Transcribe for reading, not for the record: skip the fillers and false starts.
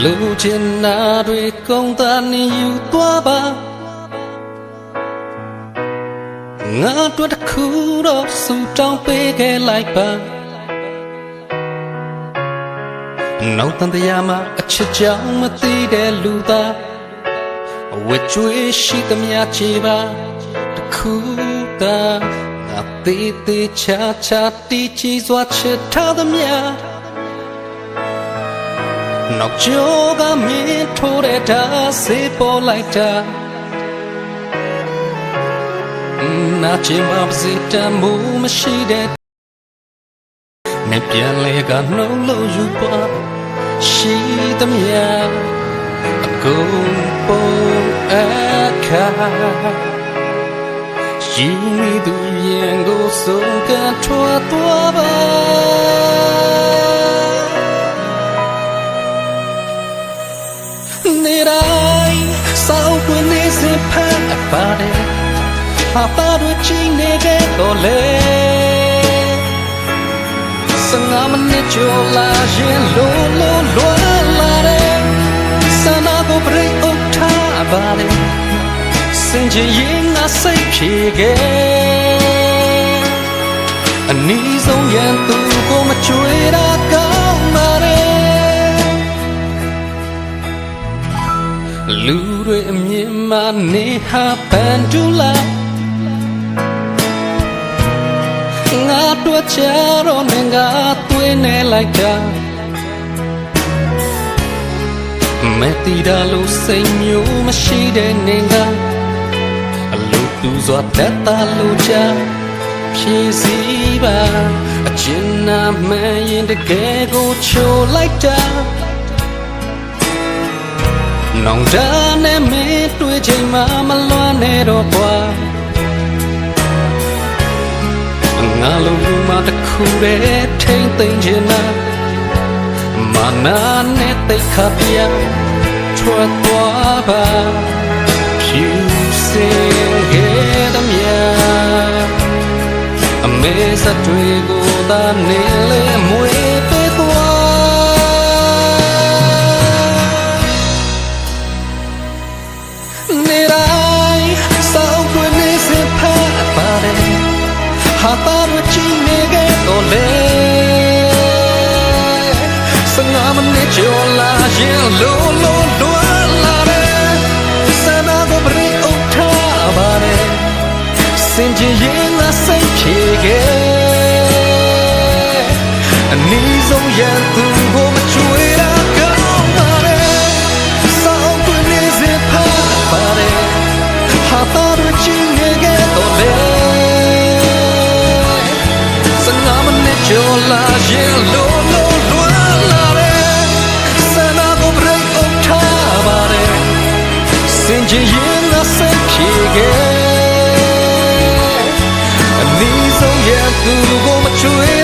လူချင်နာတွေကုန်တာနေယူသွားပါငါတို့တစ်ခုတော့စူတောင်းပေးခဲ့လိုက်ပါနောက်တန်တရားမှာအချစ်ကြောင့်မသိတဲ့လူသားဝစ်ကြွေးရှိသမျှချေပါတစ်ခုသာငါသေးသေးချာချာတီးချီစွာချစ်ထားသမျှနောက်ကျော်ကမင်းထိုးတဲ့ဓာတ်စေးပေါ်လိုက်တာနာချင်မှာစတမ်းမှုမရှိတဲ့နေပြန်လေကနှုတ်လို့ယူပါရှိသမျှအကုန်ပေါ်အခါယူမိသူရင်ကိုဆုံးကထွက်သွားပါနေတိုင်းစောက်တွင်နေစဖန်အပါတယ်ဟာပါတို့ချင်းနေတဲ့တော့လေ15မိနစ်ကျော်လာရင်လိုလွာလာတယ်စနာကိုပြို့ထားပါတယ်စင်ချင်ရင်ငါစိတ်ဖြေခဲ့အနည်းဆုံးရန်သူကိုမချွေတာကောင်းပါတယ်လူတွေအမြင်မှနေဟာပန်တူလာငါတို့ချတော့နေငါသွေးနေလိုက်တာမတီးတာလို့စိတ်မျိုးမရှိတဲ့နေကအလိုတူစွာတက်တာလို့ချဖြည့်စည်းပါအကျဉ်းနာမှန်ရင်တကယ်ကိုချိုလိုက်တာနောင်တနဲ့မင်းတွေ့ချိန်မှမလွမ်းနဲ့တော့ကွာငါလုံးလူမတစ်ခုတည်းထိမ့်သိမ့်ချင်တာမာနာနဲ့တိတ်ခါပြထွက်သွားပါဖြူစင်ခဲ့သမျှအမေစတွေကိုသာနေလေမွေပေးသွားနေတိုင်းစောက်တွင်နေစဖတ်ပါတယ်ဟာပါတို့ချင်းနေခဲ့တော့လေ15မိနစ်ကျော်လာရင်လိုလွာလာတယ်စနာကိုပြို့ထားပါတယ်စင်ချင်ရင်ငါစိတ်ဖြေခဲ့အနည်းဆုံးရန်သူကိုမချွေတာကောင်းပါတယ်စောင့်တွင်နေစေဖာပါတယ်ဟာပါတို့ချင်းနေခဲ့တော့လေကျော်လာရင်လိုလွာလာတယ်စနာကိုပြို့ထားပါတယ်စင်ချင်ရင်ငါစိတ်ဖြေခဲ့အနည်းဆုံးရန်သူကိုမချွေ